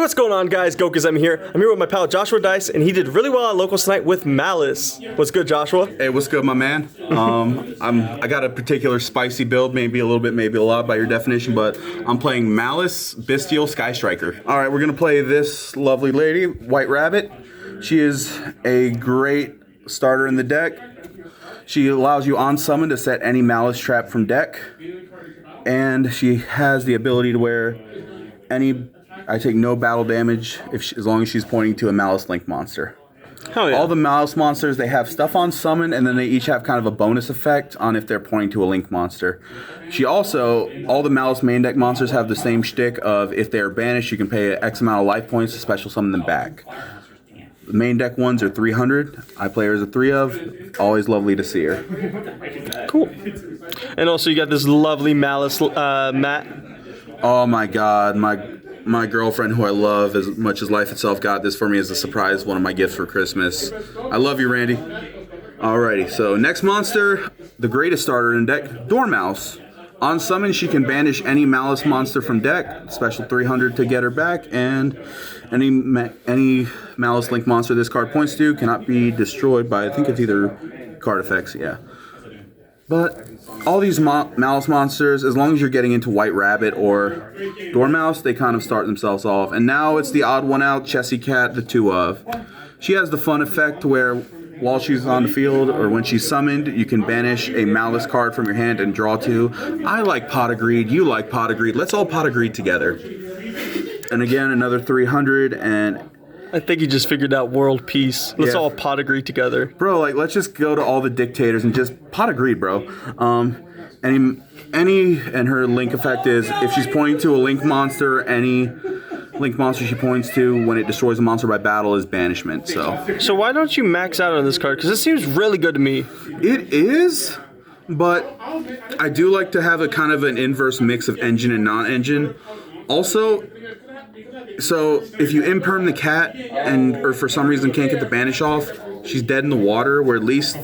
What's going on, guys? Gokuzem here. I'm here with my pal Joshua Deis, and he did really well at locals tonight with Malice. What's good, Joshua? Hey, what's good, my man? I got a particular spicy build, maybe a little bit, maybe a lot by your definition, but I'm playing Malice, Bestial, Sky Striker. All right, we're gonna play this lovely lady, White Rabbit. She is a great starter in the deck. She allows you on summon to set any Malice trap from deck, and she has the ability to wear I take no battle damage as long as she's pointing to a Malice Link monster. Hell yeah. All the Malice monsters, they have stuff on summon, and then they each have kind of a bonus effect on if they're pointing to a Link monster. All the Malice main deck monsters have the same shtick of if they're banished, you can pay X amount of life points to special summon them back. The main deck ones are 300. I play her as a 3 of. Always lovely to see her. Cool. And also you got this lovely Malice mat. Oh my god, my girlfriend, who I love as much as life itself, got this for me as a surprise, one of my gifts for Christmas. I love you, Randy. Alrighty, so next monster, the greatest starter in deck, Dormouse. On summon, she can banish any Malice monster from deck, special 300 to get her back, and any Malice Link monster this card points to cannot be destroyed by, I think it's either card effects, yeah. But all these Malice monsters, as long as you're getting into White Rabbit or Dormouse, they kind of start themselves off. And now it's the odd one out, Chessy Cat, the 2 of. She has the fun effect where while she's on the field or when she's summoned, you can banish a Malice card from your hand and draw 2. I like Pot of Greed, you like Pot of Greed. Let's all Pot of Greed together. And again, another 300, and I think you just figured out world peace. Let's all pot of greed together. Bro, like, let's just go to all the dictators and just pot of greed, bro. And her link effect is if she's pointing to a link monster, any link monster she points to when it destroys a monster by battle is banishment. So why don't you max out on this card? Because it seems really good to me. It is, but I do like to have a kind of an inverse mix of engine and non-engine. Also, so if you imperm the cat or for some reason can't get the banish off, she's dead in the water, where at least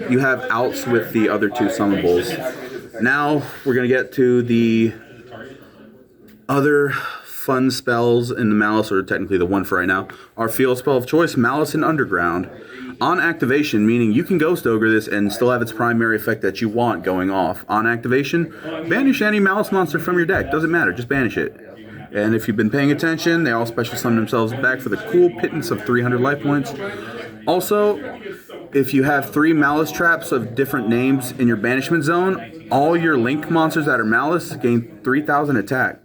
you have outs with the other 2 summonables. Now we're going to get to the other fun spells in the Malice, or technically the one for right now. Our field spell of choice, Malice in Underground. On activation, meaning you can Ghost Ogre this and still have its primary effect that you want going off. On activation, banish any Malice monster from your deck. Doesn't matter, just banish it. And if you've been paying attention, they all special summon themselves back for the cool pittance of 300 life points. Also, if you have 3 Malice traps of different names in your banishment zone, all your Link monsters that are Malice gain 3,000 attack.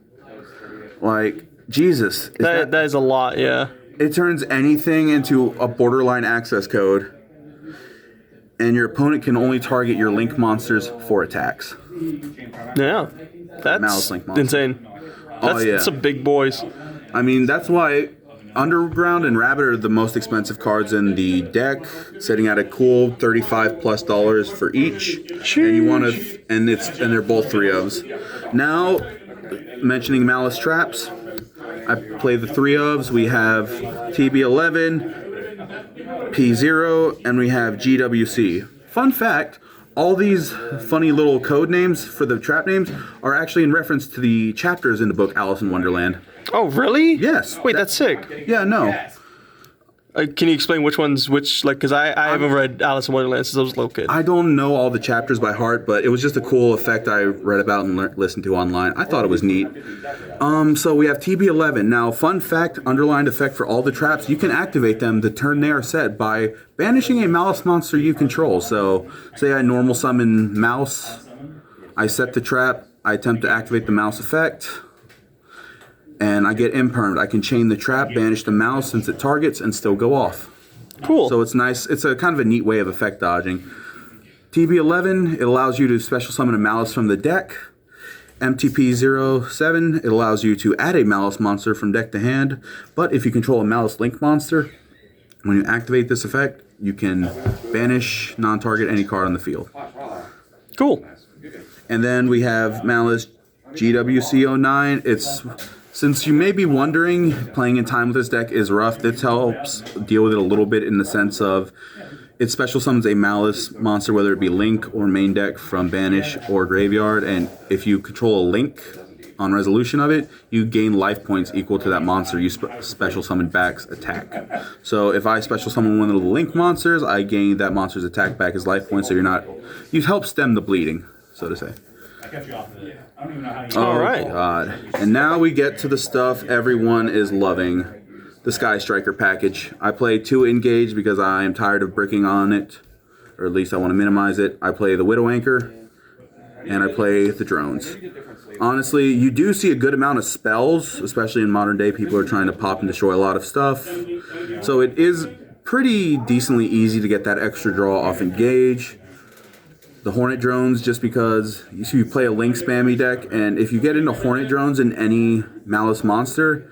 Like, Jesus. That is a lot, yeah. It turns anything into a borderline access code, and your opponent can only target your Link monsters for attacks. Yeah, that's Malice Link monster. insane. That's some big boys. I mean, that's why Underground and Rabbit are the most expensive cards in the deck, sitting at a cool $35+ for each. Sheesh. And they're both 3 ofs. Now, mentioning Malice traps, I play the 3 ofs. We have TB11, P0, and we have GWC. Fun fact, all these funny little code names for the trap names are actually in reference to the chapters in the book Alice in Wonderland. Oh, really? Yes. Wait, that's sick. Yeah, no. Can you explain which ones, because I haven't read Alice in Wonderland since I was a little kid. I don't know all the chapters by heart, but it was just a cool effect I read about and listened to online. I thought it was neat. So we have TB11. Now, fun fact, underlined effect for all the traps, you can activate them the turn they are set by banishing a Malice monster you control. So, say I normal summon Mouse, I set the trap, I attempt to activate the Mouse effect, and I get impermed. I can chain the trap, banish the Mouse since it targets, and still go off. Cool. So it's nice. It's a kind of a neat way of effect dodging. TB11, it allows you to special summon a Malice from the deck. MTP07, it allows you to add a Malice monster from deck to hand. But if you control a Malice Link monster, when you activate this effect, you can banish, non-target any card on the field. Cool. And then we have Malice GWC09. Since you may be wondering, playing in time with this deck is rough, this helps deal with it a little bit in the sense of it special summons a Malice monster, whether it be Link or main deck from Banish or Graveyard, and if you control a Link on resolution of it, you gain life points equal to that monster you special summon back's attack. So if I special summon one of the link monsters, I gain that monster's attack back as life points, so you help stem the bleeding, so to say. All right. God. And now we get to the stuff everyone is loving. The Sky Striker package. I play 2 Engage because I am tired of bricking on it, or at least I want to minimize it. I play the Widow Anchor, and I play the drones. Honestly, you do see a good amount of spells, especially in modern day. People are trying to pop and destroy a lot of stuff. So it is pretty decently easy to get that extra draw off Engage. The Hornet drones, just because you play a Link spammy deck, and if you get into Hornet drones in any Malice monster,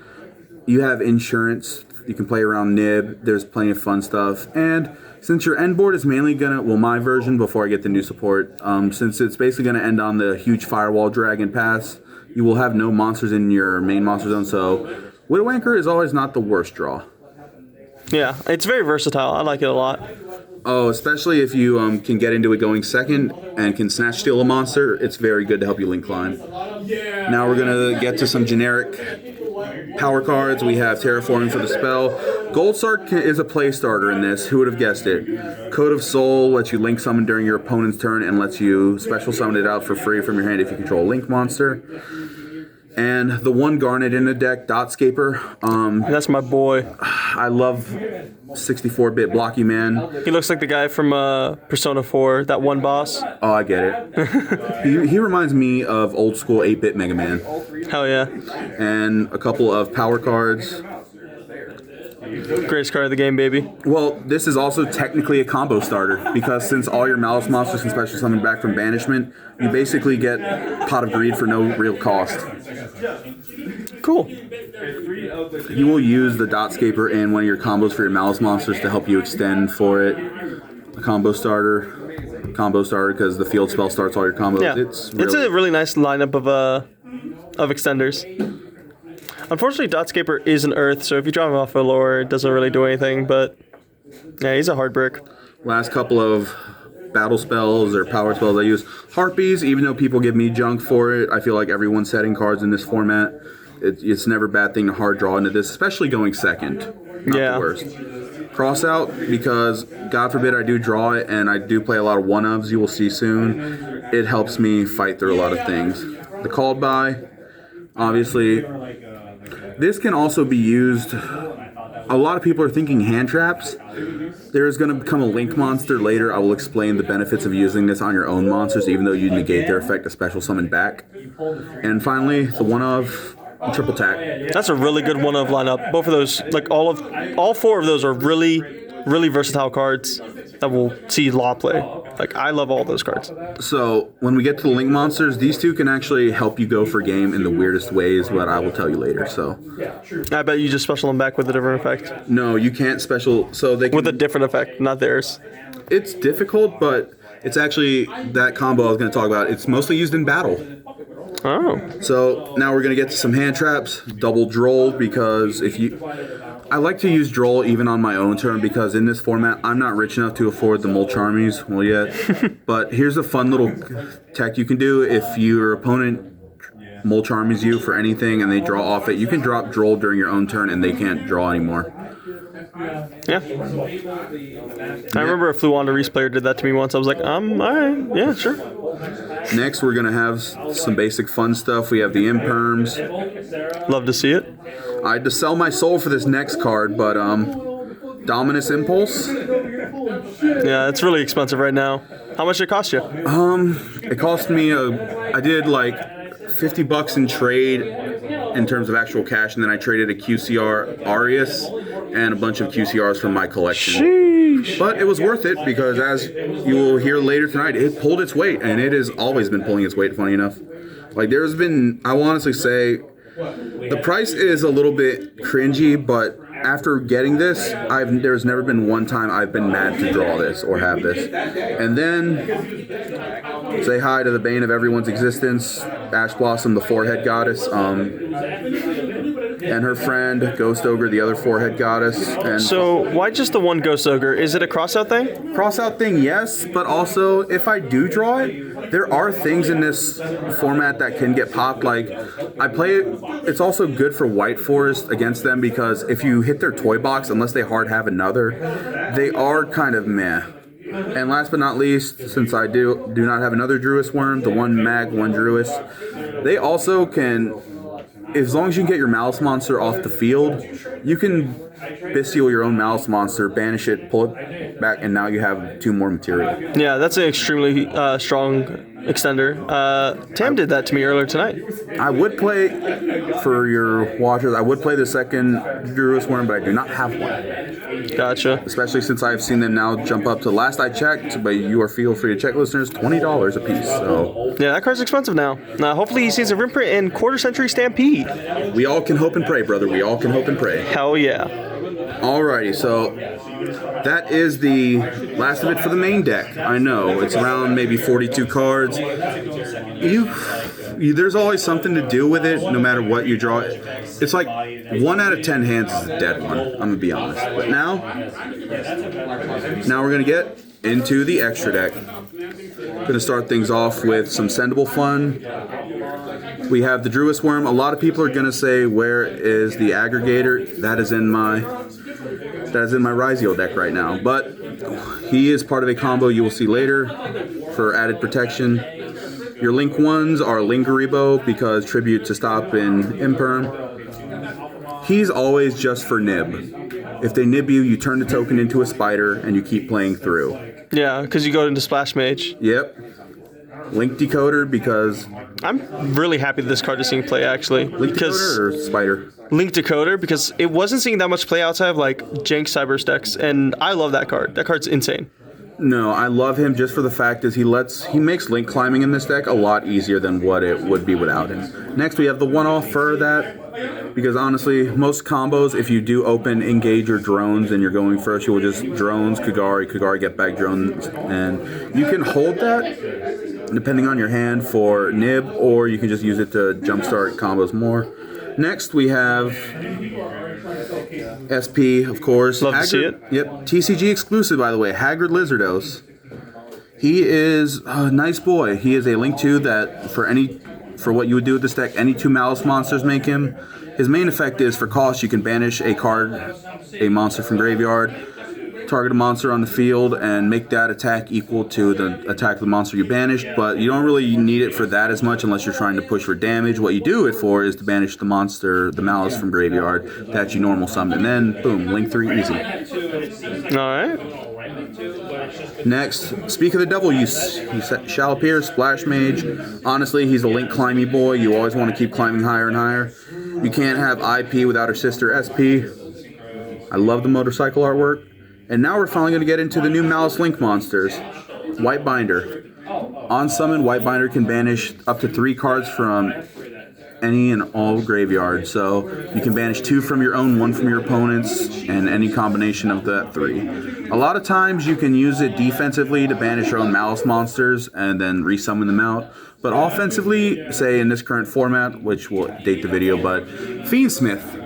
you have insurance. You can play around Nib. There's plenty of fun stuff. And since your end board is mainly gonna, well, my version before I get the new support, since it's basically gonna end on the huge Firewall Dragon pass, you will have no monsters in your main monster zone. So Widow Anchor is always not the worst draw. Yeah, it's very versatile. I like it a lot. Oh, especially if you can get into it going second and can snatch steal a monster, it's very good to help you link climb. Now we're gonna get to some generic power cards. We have Terraforming for the spell. Gold Star is a play starter in this. Who would have guessed it? Code of Soul lets you link summon during your opponent's turn and lets you special summon it out for free from your hand if you control a link monster. And the one Garnet in the deck, Dotscaper. That's my boy. I love 64-bit blocky man. He looks like the guy from Persona 4, that one boss. Oh, I get it. he reminds me of old school 8-bit Mega Man. Hell yeah. And a couple of power cards. Greatest card of the game, baby. Well, this is also technically a combo starter, because since all your Malice monsters can special summon back from banishment, you basically get Pot of Greed for no real cost. Cool. You will use the Dotscaper in one of your combos for your Malice monsters to help you extend for it. A combo starter because the field spell starts all your combos. Yeah, it's a really nice lineup of extenders. Unfortunately, Dotscaper is an Earth, so if you drop him off a lore, it doesn't really do anything, but yeah, he's a hard brick. Last couple of battle spells or power spells I use. Harpies, even though people give me junk for it, I feel like everyone's setting cards in this format. It's never a bad thing to hard draw into this, especially going second. Not the worst. Cross out, because God forbid I do draw it and I do play a lot of one-ofs, you will see soon. It helps me fight through a lot of things. The called by, obviously. This can also be used. A lot of people are thinking hand traps. There's going to become a link monster later. I will explain the benefits of using this on your own monsters, even though you negate their effect to special summon back. And finally, the one of triple tack. That's a really good one of lineup. Both of those, like all 4 of those are really, really versatile cards that will see law play. Like, I love all those cards. So when we get to the link monsters, these 2 can actually help you go for game in the weirdest ways, but I will tell you later. So I bet you just special them back with a different effect. No, you can't special. So they can, with a different effect, not theirs. It's difficult, but it's actually that combo I was going to talk about. It's mostly used in battle. Oh. So now we're going to get to some hand traps. Double Droll, because I like to use Droll even on my own turn, because in this format, I'm not rich enough to afford the Mulch Armies, well yet. But here's a fun little tech you can do. If your opponent Mulch Armies you for anything and they draw off it, you can drop Droll during your own turn and they can't draw anymore. Yeah. I remember a Fluanda Reese player did that to me once. I was like, alright, yeah, sure. Next, we're going to have some basic fun stuff. We have the Imperms. Love to see it. I had to sell my soul for this next card, but Dominus Impulse. Yeah, it's really expensive right now. How much did it cost you? It cost me I did like $50 in trade in terms of actual cash, and then I traded a QCR Arius and a bunch of QCRs from my collection. Sheesh. But it was worth it, because as you will hear later tonight, it pulled its weight, and it has always been pulling its weight, funny enough. Like, there's been, I will honestly say, the price is a little bit cringy, but after getting this, there's never been one time I've been mad to draw this or have this. And then, say hi to the bane of everyone's existence, Ash Blossom, the forehead goddess. and her friend Ghost Ogre, the other forehead goddess. And So why just the one Ghost Ogre? Is it a crossout thing? crossout thing, yes, but also if I do draw it, there are things in this format that can get popped. Like I play it. It's also good for White Forest against them because if you hit their toy box, unless they hard have another, they are kind of meh. And last but not least, since I do not have another Druis Worm, the one Mag, one Druis, they also can, as long as you can get your Malice monster off the field, you can bestial your own Malice monster, banish it, pull it back, and now you have 2 more material. Yeah, that's an extremely strong extender. Tam did that to me earlier tonight. I would play, for your watchers, I would play the second Druis Worm, but I do not have one. Gotcha. Especially since I've seen them now jump up to, last I checked, but you are feel free to check, listeners, $20 a piece. So Yeah, that card's expensive now. Hopefully he sees a Rimprint in Quarter Century Stampede. we all can hope and pray, brother. We all can hope and pray. Hell yeah. Alrighty, so that is the last of it for the main deck. I know, it's around maybe 42 cards. There's always something to do with it, no matter what you draw. It's like 1 out of 10 hands is a dead one, I'm gonna be honest. But now we're gonna get into the extra deck. Gonna start things off with some sendable fun. We have the Druis Worm. A lot of people are gonna say, where is the aggregator? That is in my Yugioh deck right now. But he is part of a combo you will see later for added protection. Your Link ones are Lingaribo because tribute to stop in Imperm. He's always just for nib. If they nib you, you turn the token into a spider and you keep playing through. Yeah, because you go into Splash Mage. Yep. Link Decoder because... I'm really happy that this card is seeing play, actually. Link Decoder or Spider? Link Decoder, because it wasn't seeing that much play outside of, like, Jank Cyber decks, and I love that card. That card's insane. No, I love him just for the fact is he makes link climbing in this deck a lot easier than what it would be without him. Next we have the one-off for that, because honestly, most combos, if you do open engage or drones and you're going first, you will just drones, Kagari, get back drones, and you can hold that depending on your hand for nib, or you can just use it to jumpstart combos more. Next we have SP, of course. Love to see it. Yep, TCG exclusive, by the way. Haggard Lizardos. He is a nice boy. He is a Link 2 that for what you would do with this deck, any 2 Malice monsters make him. His main effect is for cost, you can banish a monster from graveyard, target a monster on the field, and make that attack equal to the attack of the monster you banished, but you don't really need it for that as much unless you're trying to push for damage. What you do it for is to banish the monster, the Malice from graveyard, that you normal summon, and then boom, Link 3 easy. Alright. Next, speak of the devil, he shall appear, Splash Mage. Honestly, he's a Link climby boy. You always want to keep climbing higher and higher. You can't have IP without her sister SP. I love the motorcycle artwork. And now we're finally going to get into the new Malice Link monsters. White Binder. On summon, White Binder can banish up to 3 cards from any and all graveyards. So you can banish 2 from your own, 1 from your opponent's, and any combination of that 3. A lot of times you can use it defensively to banish your own Malice monsters and then resummon them out. But offensively, say in this current format, which will date the video, but Fiendsmith.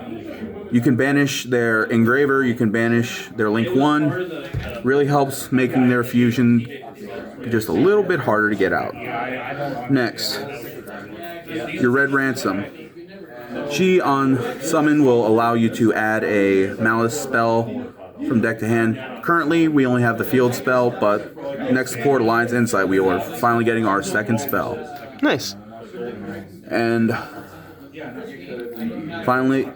You can banish their Engraver, you can banish their Link 1. Really helps making their fusion just a little bit harder to get out. Next, your Red Ransom. She on summon will allow you to add a Malice spell from deck to hand. Currently, we only have the field spell, but next support Alliance Insight, we are finally getting our 2nd spell. Nice. And finally,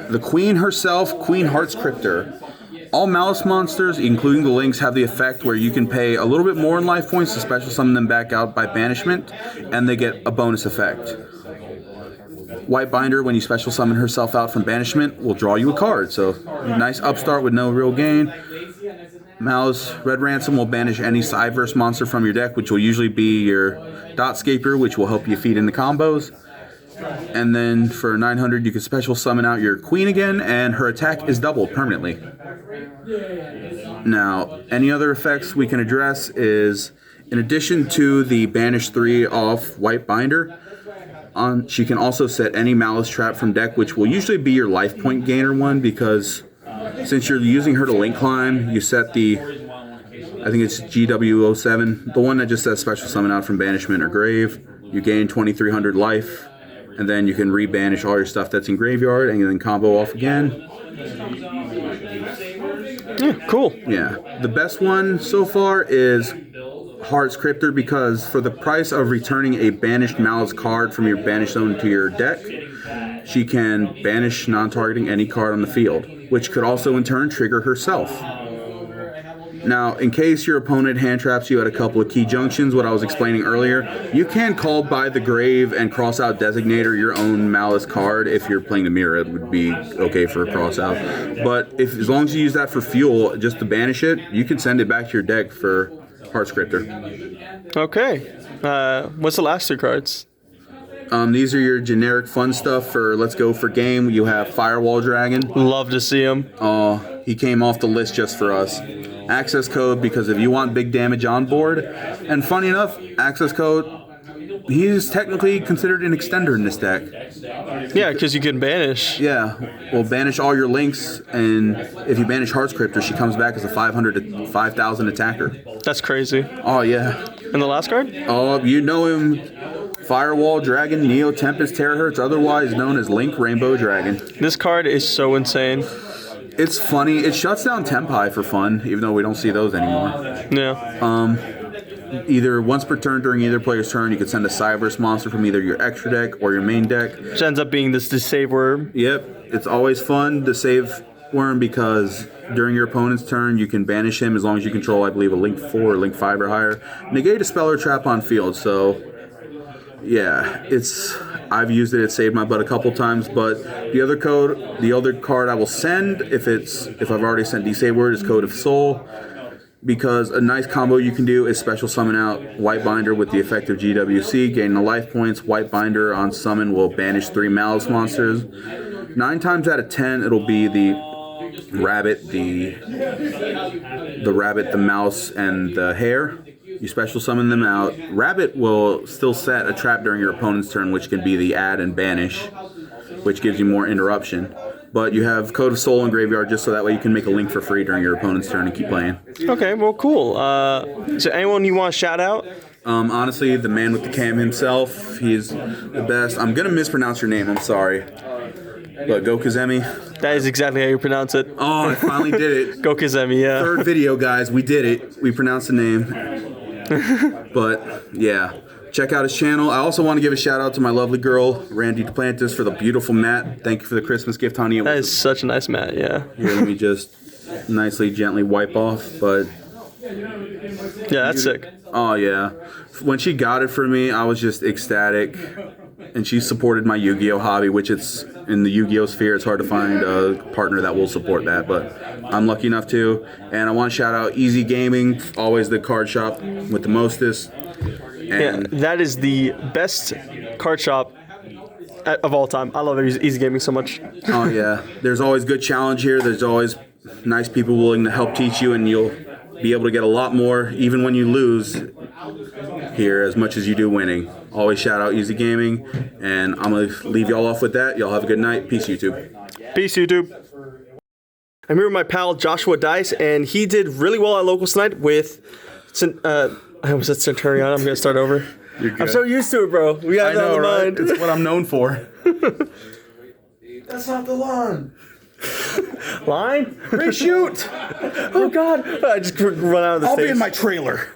the Queen herself, Queen Heart's Cryptor. All Malice monsters, including the Links, have the effect where you can pay a little bit more in life points to special summon them back out by banishment, and they get a bonus effect. White Binder, when you special summon herself out from banishment, will draw you a card. So, nice upstart with no real gain. Malice Red Ransom will banish any Cyverse monster from your deck, which will usually be your Dotscaper, which will help you feed into combos. And then for 900, you can special summon out your Queen again, and her attack is doubled permanently. Now, any other effects we can address is, in addition to the banish 3 off White Binder, She can also set any Malice trap from deck, which will usually be your life point gainer one, because since you're using her to link climb, you set the, I think it's GW07, the one that just says special summon out from banishment or grave. You gain 2,300 life, and then you can rebanish all your stuff that's in graveyard, and then combo off again. Yeah, cool. Yeah, the best one so far is Heart's Cryptor, because for the price of returning a banished Malice card from your banished zone to your deck, she can banish non-targeting any card on the field, which could also in turn trigger herself. Now, in case your opponent hand traps you at a couple of key junctions, what I was explaining earlier, you can call by the grave and cross out Designator your own Malice card. If you're playing the mirror, it would be okay for a cross out. But as long as you use that for fuel, just to banish it, you can send it back to your deck for Heart's Cryptor. Okay. What's the last 2 cards? These are your generic fun stuff for Let's Go for Game. You have Firewall Dragon. Love to see him. He came off the list just for us. Access code, because if you want big damage on board, and funny enough, access code, he's technically considered an extender in this deck. Yeah, because you can banish. Yeah, well, banish all your links, and if you banish Heart's Cryptor, she comes back as a 500 to 5,000 attacker. That's crazy. Oh, yeah. And the last card? Oh, you know him. Firewall Dragon, Neo Tempest Terahertz, otherwise known as Link Rainbow Dragon. This card is so insane. It's funny. It shuts down Tempai for fun, even though we don't see those anymore. Yeah. Either once per turn during either player's turn, you can send a Cyberse monster from either your extra deck or your main deck. Which ends up being this save worm. Yep. It's always fun to save worm, because during your opponent's turn, you can banish him as long as you control, I believe, a Link 4 or Link 5 or higher. Negate a spell or trap on field, so... yeah, I've used it saved my butt a couple times, but the other card I will send if I've already sent D-Save Word is Code of Soul, because a nice combo you can do is special summon out White Binder with the effect of GWC, gaining the life points. White Binder on summon will banish 3 Malice monsters. 9 times out of 10 it'll be the rabbit, the mouse, and the hare. You special summon them out. Rabbit will still set a trap during your opponent's turn, which can be the add and banish, which gives you more interruption. But you have Code of Soul in graveyard just so that way you can make a link for free during your opponent's turn and keep playing. Okay, well, cool. So anyone you want to shout out? Honestly, the man with the cam himself. He's the best. I'm going to mispronounce your name. I'm sorry. But Gokuzemi. That is exactly how you pronounce it. Oh, I finally did it. Gokuzemi, yeah. 3rd video, guys. We did it. We pronounced the name. But, yeah. Check out his channel. I also want to give a shout out to my lovely girl, Randy Duplantis, for the beautiful mat. Thank you for the Christmas gift, honey. That is such a nice mat, yeah. Here, let me just nicely, gently wipe off. But yeah, that's sick. Oh, yeah. When she got it for me, I was just ecstatic. And she supported my Yu-Gi-Oh hobby, which it's in the Yu-Gi-Oh sphere. It's hard to find a partner that will support that, but I'm lucky enough to. And I want to shout out Easy Gaming, always the card shop with the mostest. And yeah, that is the best card shop of all time. I love Easy Gaming so much. Oh, yeah. There's always good challenge here. There's always nice people willing to help teach you, and you'll be able to get a lot more, even when you lose here, as much as you do winning. Always shout out Easy Gaming, and I'm going to leave y'all off with that. Y'all have a good night. Peace, YouTube. Peace, YouTube. I'm here with my pal Joshua Deis, and he did really well at locals tonight with... I almost said Centurion. I'm going to start over. You're good. I'm so used to it, bro. We got that on the mind. It's what I'm known for. That's not the line. Line? Reshoot! Oh, God. I just run out of the stage. I'll be in my trailer.